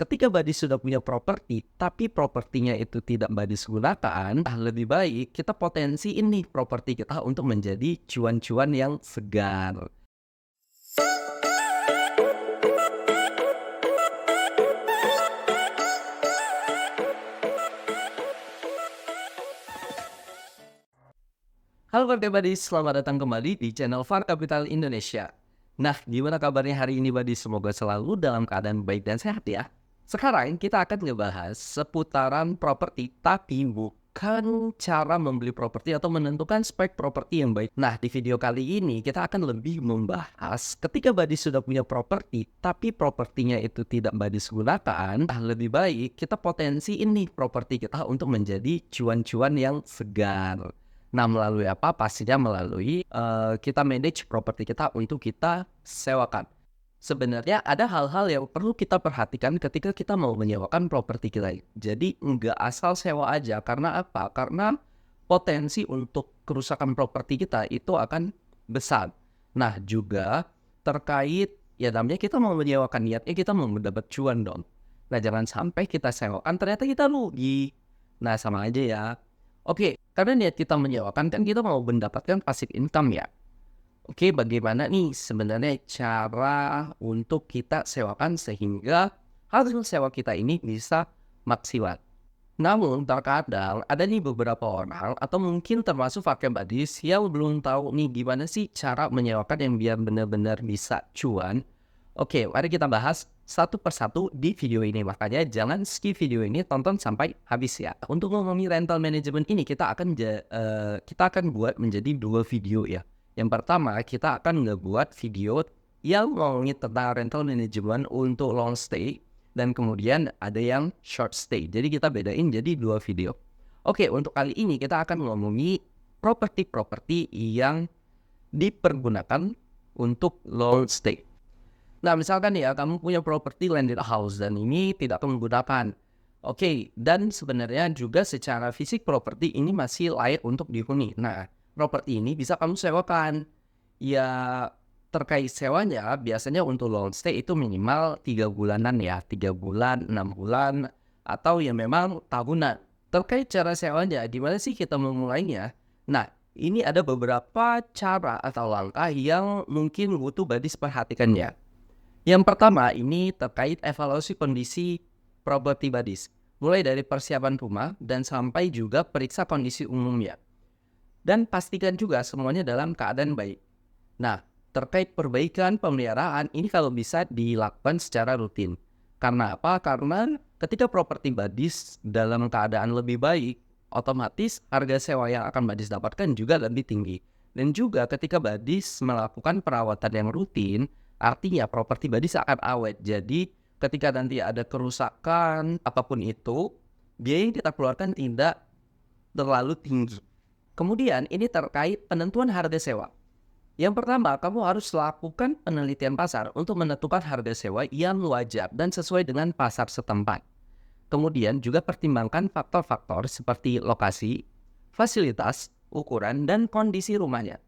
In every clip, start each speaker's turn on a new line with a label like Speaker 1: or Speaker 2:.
Speaker 1: Ketika Badis sudah punya properti, tapi propertinya itu tidak Badis gunakan, lebih baik kita potensiin nih properti kita untuk menjadi cuan-cuan yang segar. Halo warga Badis, selamat datang kembali di channel Far Capital Indonesia. Nah, gimana kabarnya hari ini Badis? Semoga selalu dalam keadaan baik dan sehat ya. Sekarang kita akan ngebahas seputaran properti, tapi bukan cara membeli properti atau menentukan spek properti yang baik. Nah, di video kali ini kita akan lebih membahas ketika Badis sudah punya properti, tapi propertinya itu tidak Badis gunakan, lebih baik kita potensiin nih properti kita untuk menjadi cuan-cuan yang segar. Nah, melalui apa? Pastinya melalui kita manage properti kita untuk kita sewakan. Sebenarnya ada hal-hal yang perlu kita perhatikan ketika kita mau menyewakan properti kita. Jadi nggak asal sewa aja. Karena apa? Karena potensi untuk kerusakan properti kita itu akan besar. Nah, juga terkait ya namanya kita mau menyewakan, niatnya kita mau mendapat cuan dong. Nah, jangan sampai kita sewakan ternyata kita rugi. Nah, sama aja ya. Oke, karena niat kita menyewakan kan kita mau mendapatkan passive income ya. Oke, bagaimana nih sebenarnya cara untuk kita sewakan sehingga hasil sewa kita ini bisa maksimal. Namun terkadang ada nih beberapa orang atau mungkin termasuk fakir badis yang belum tahu nih gimana sih cara menyewakan yang biar benar-benar bisa cuan. Oke, mari kita bahas satu persatu di video ini. Makanya jangan skip video ini, tonton sampai habis ya. Untuk ngomongin rental management ini kita akan buat menjadi dua video ya. Yang pertama kita akan ngebuat video yang ngomongin tentang rental management untuk long stay dan kemudian ada yang short stay. Jadi kita bedain jadi dua video. Oke, untuk kali ini kita akan ngomongin properti-properti yang dipergunakan untuk long stay. Nah, misalkan ya kamu punya properti landed house dan ini tidak kamu gunakan. Oke, dan sebenarnya juga secara fisik properti ini masih layak untuk dihuni. Nah, properti ini bisa kamu sewakan. Ya, terkait sewanya biasanya untuk long stay itu minimal 3 bulanan ya, 3 bulan, 6 bulan, atau ya memang tahunan. Terkait cara sewanya, gimana sih kita memulainya? Nah, ini ada beberapa cara atau langkah yang mungkin butuh badis perhatikannya. Yang pertama ini terkait evaluasi kondisi properti badis, mulai dari persiapan rumah dan sampai juga periksa kondisi umumnya. Dan pastikan juga semuanya dalam keadaan baik. Nah, terkait perbaikan pemeliharaan ini kalau bisa dilakukan secara rutin. Karena apa? Karena ketika properti badis dalam keadaan lebih baik, otomatis harga sewa yang akan badis dapatkan juga lebih tinggi. Dan juga ketika badis melakukan perawatan yang rutin, artinya properti badis akan awet. Jadi ketika nanti ada kerusakan apapun itu, biaya yang kita keluarkan tidak terlalu tinggi. Kemudian ini terkait penentuan harga sewa. Yang pertama, kamu harus lakukan penelitian pasar untuk menentukan harga sewa yang wajar dan sesuai dengan pasar setempat. Kemudian juga pertimbangkan faktor-faktor seperti lokasi, fasilitas, ukuran, dan kondisi rumahnya.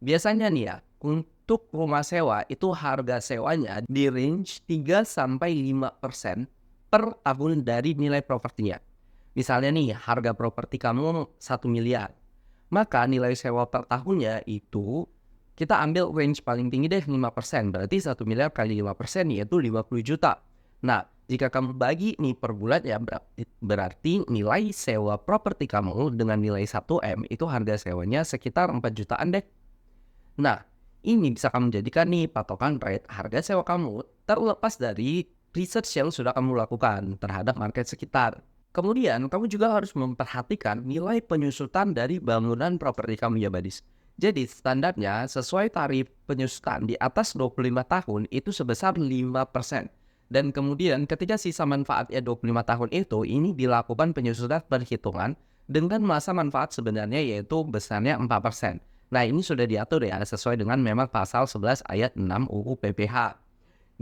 Speaker 1: Biasanya nih ya, untuk rumah sewa itu harga sewanya di range 3-5% per tahun dari nilai propertinya. Misalnya nih, harga properti kamu 1 miliar. Maka nilai sewa per tahunnya itu kita ambil range paling tinggi deh 5%. Berarti 1 miliar kali 5% yaitu 50 juta. Nah, jika kamu bagi nih per bulan ya berarti nilai sewa properti kamu dengan nilai 1M itu harga sewanya sekitar 4 jutaan deh. Nah, ini bisa kamu jadikan nih patokan rate harga sewa kamu terlepas dari research yang sudah kamu lakukan terhadap market sekitar. Kemudian, kamu juga harus memperhatikan nilai penyusutan dari bangunan properti kamu ya badis. Jadi, standarnya sesuai tarif penyusutan di atas 25 tahun itu sebesar 5%. Dan kemudian ketika sisa manfaatnya 25 tahun itu, ini dilakukan penyusutan perhitungan dengan masa manfaat sebenarnya yaitu besarnya 4%. Nah, ini sudah diatur ya sesuai dengan memang pasal 11 ayat 6 UU PPH.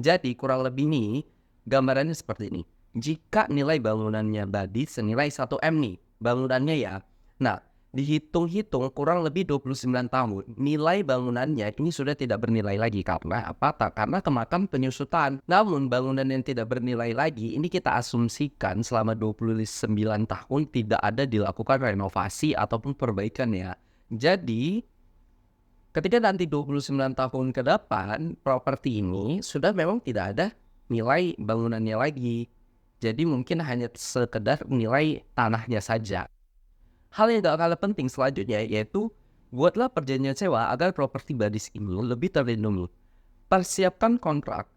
Speaker 1: Jadi kurang lebih nih gambarannya seperti ini. Jika nilai bangunannya badis senilai 1M nih bangunannya ya. Nah, Dihitung-hitung kurang lebih 29 tahun, nilai bangunannya ini sudah tidak bernilai lagi. Karena apa? Karena kemakan penyusutan. Namun bangunan yang tidak bernilai lagi, ini kita asumsikan selama 29 tahun tidak ada dilakukan renovasi ataupun perbaikan ya. Jadi, ketika nanti 29 tahun ke depan, properti ini sudah memang tidak ada nilai bangunannya lagi. Jadi mungkin hanya sekedar nilai tanahnya saja. Hal yang gak kalah penting selanjutnya yaitu buatlah perjanjian sewa agar properti badis ini lebih terlindungi. Persiapkan kontrak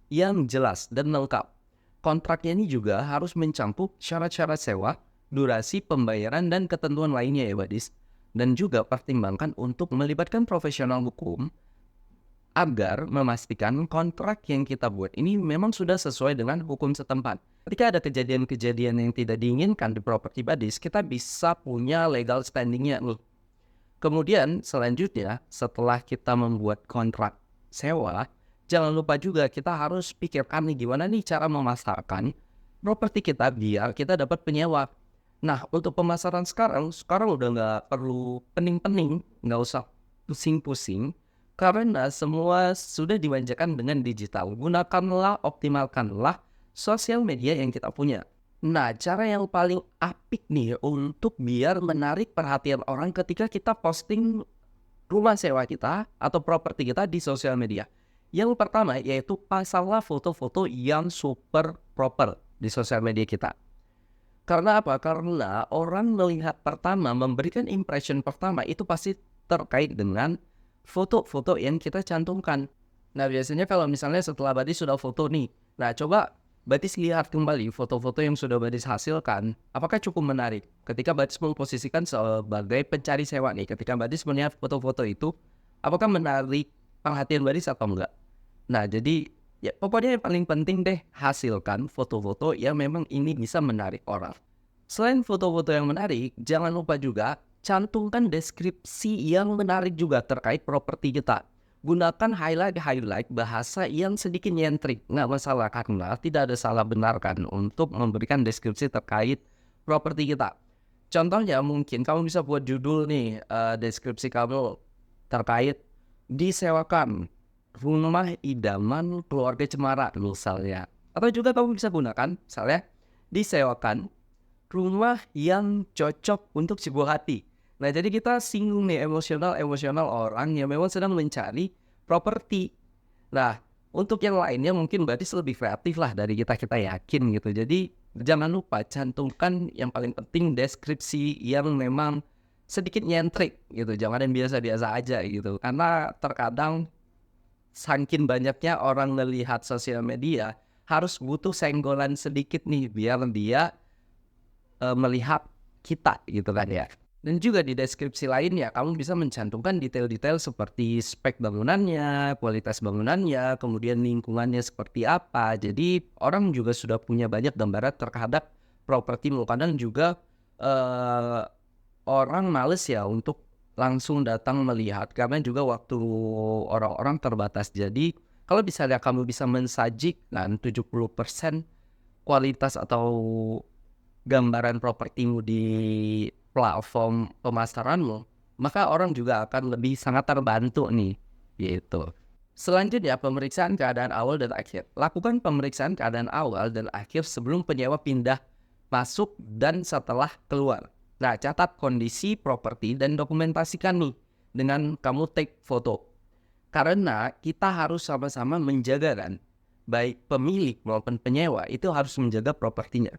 Speaker 1: yang jelas dan lengkap. Kontraknya ini juga harus mencakup syarat-syarat sewa, durasi pembayaran, dan ketentuan lainnya ya badis. Dan juga pertimbangkan untuk melibatkan profesional hukum agar memastikan kontrak yang kita buat ini memang sudah sesuai dengan hukum setempat. Ketika ada kejadian-kejadian yang tidak diinginkan di properti badis, kita bisa punya legal standingnya nih. Kemudian selanjutnya setelah kita membuat kontrak sewa, jangan lupa juga kita harus pikirkan nih gimana nih cara memasarkan properti kita biar kita dapat penyewa. Nah untuk pemasaran sekarang udah nggak perlu pening-pening, nggak usah pusing-pusing. Karena semua sudah dimanjakan dengan digital. Gunakanlah, optimalkanlah sosial media yang kita punya. Nah, cara yang paling apik nih untuk biar menarik perhatian orang ketika kita posting rumah sewa kita atau properti kita di sosial media. Yang pertama yaitu pasanglah foto-foto yang super proper di sosial media kita. Karena apa? Karena orang melihat pertama, memberikan impression pertama itu pasti terkait dengan foto-foto yang kita cantumkan. Nah biasanya kalau misalnya setelah Badis sudah foto nih, nah coba Badis lihat kembali foto-foto yang sudah Badis hasilkan, apakah cukup menarik? Ketika Badis memposisikan sebagai pencari sewa nih, ketika Badis melihat foto-foto itu, apakah menarik perhatian Badis atau enggak? Nah jadi ya pokoknya yang paling penting deh, hasilkan foto-foto yang memang ini bisa menarik orang. Selain foto-foto yang menarik, jangan lupa juga cantumkan deskripsi yang menarik juga terkait properti kita. Gunakan highlight bahasa yang sedikit nyentrik. Nggak masalah karena tidak ada salah benar kan untuk memberikan deskripsi terkait properti kita. Contohnya mungkin kamu bisa buat judul nih, deskripsi kamu terkait disewakan rumah idaman keluarga Cemara misalnya. Atau juga kamu bisa gunakan misalnya disewakan rumah yang cocok untuk sebuah hati. Nah, jadi kita singgung nih emosional orang yang memang sedang mencari properti. Nah, untuk yang lainnya mungkin Badis lebih kreatif lah dari kita yakin gitu. Jadi, jangan lupa cantumkan yang paling penting deskripsi yang memang sedikit nyentrik gitu. Jangan yang biasa-biasa aja gitu. Karena terkadang saking banyaknya orang melihat sosial media, harus butuh senggolan sedikit nih biar dia melihat kita gitu kan ya. Dan juga di deskripsi lainnya kamu bisa mencantumkan detail-detail seperti spek bangunannya, kualitas bangunannya, kemudian lingkungannya seperti apa. Jadi orang juga sudah punya banyak gambaran terhadap propertimu. Kadang juga orang males ya untuk langsung datang melihat karena juga waktu orang-orang terbatas. Jadi kalau misalnya kamu bisa mensajikan 70% kualitas atau gambaran propertimu di platform pemasaranmu, maka orang juga akan lebih sangat terbantu nih, gitu. Selanjutnya, pemeriksaan keadaan awal dan akhir. Lakukan pemeriksaan keadaan awal dan akhir sebelum penyewa pindah masuk dan setelah keluar. Nah, catat kondisi properti dan dokumentasikan nih dengan kamu take foto. Karena kita harus sama-sama menjaga kan, baik pemilik maupun penyewa itu harus menjaga propertinya.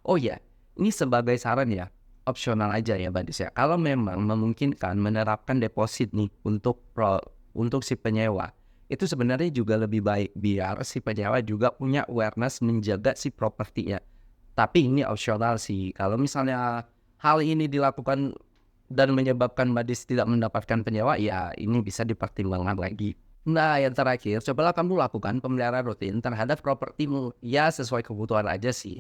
Speaker 1: Oh ya, ini sebagai saran ya, opsional aja ya Badis ya. Kalau memang memungkinkan menerapkan deposit nih untuk si penyewa, itu sebenarnya juga lebih baik biar si penyewa juga punya awareness menjaga si propertinya. Tapi ini opsional sih. Kalau misalnya hal ini dilakukan dan menyebabkan Badis tidak mendapatkan penyewa, ya ini bisa dipertimbangkan lagi. Nah, yang terakhir, cobalah kamu lakukan pemeliharaan rutin terhadap propertimu. Ya, sesuai kebutuhan aja sih.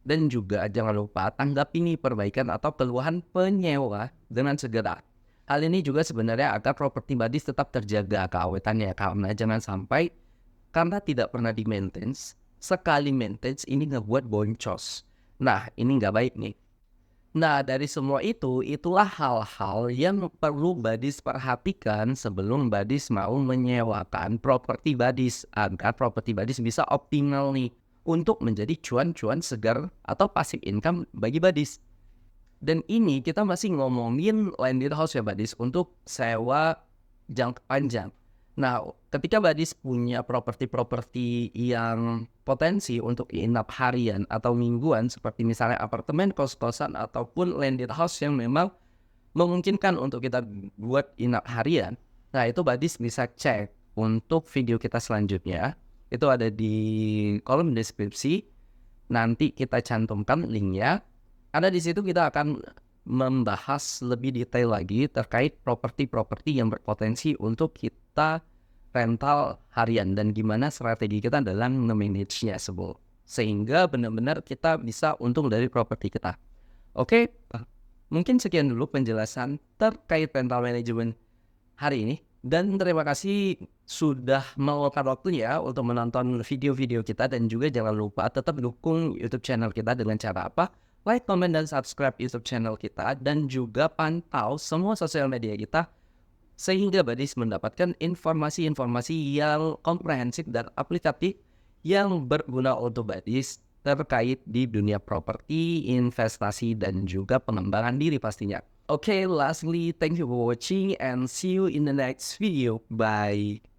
Speaker 1: Dan juga jangan lupa tanggapi nih perbaikan atau keluhan penyewa dengan segera. Hal ini juga sebenarnya agar properti Badis tetap terjaga keawetannya. Karena jangan sampai karena tidak pernah di-maintenance, sekali maintenance ini ngebuat boncos. Nah, ini nggak baik nih. Nah, dari semua itu, itulah hal-hal yang perlu Buddies perhatikan sebelum Buddies mau menyewakan properti Buddies, agar properti Buddies bisa optimal nih untuk menjadi cuan-cuan segar atau passive income bagi Buddies. Dan ini kita masih ngomongin landed house ya Buddies untuk sewa jangka panjang. Nah, ketika Buddies punya properti-properti yang potensi untuk inap harian atau mingguan seperti misalnya apartemen, kos-kosan ataupun landed house yang memang memungkinkan untuk kita buat inap harian. Nah, itu Buddies bisa cek untuk video kita selanjutnya. Itu ada di kolom deskripsi. Nanti kita cantumkan linknya. Karena di situ kita akan membahas lebih detail lagi terkait properti-properti yang berpotensi untuk kita rental harian dan gimana strategi kita dalam nge-manage-nya sehingga benar-benar kita bisa untung dari properti kita. Oke, mungkin sekian dulu penjelasan terkait rental management hari ini. Dan terima kasih sudah meluangkan waktunya untuk menonton video-video kita. Dan juga jangan lupa tetap dukung YouTube channel kita dengan cara apa? Like, comment, dan subscribe YouTube channel kita. Dan juga pantau semua sosial media kita sehingga Buddies mendapatkan informasi-informasi yang komprehensif dan aplikatif yang berguna untuk Buddies terkait di dunia properti, investasi, dan juga pengembangan diri pastinya. Okay, lastly, thank you for watching and see you in the next video. Bye.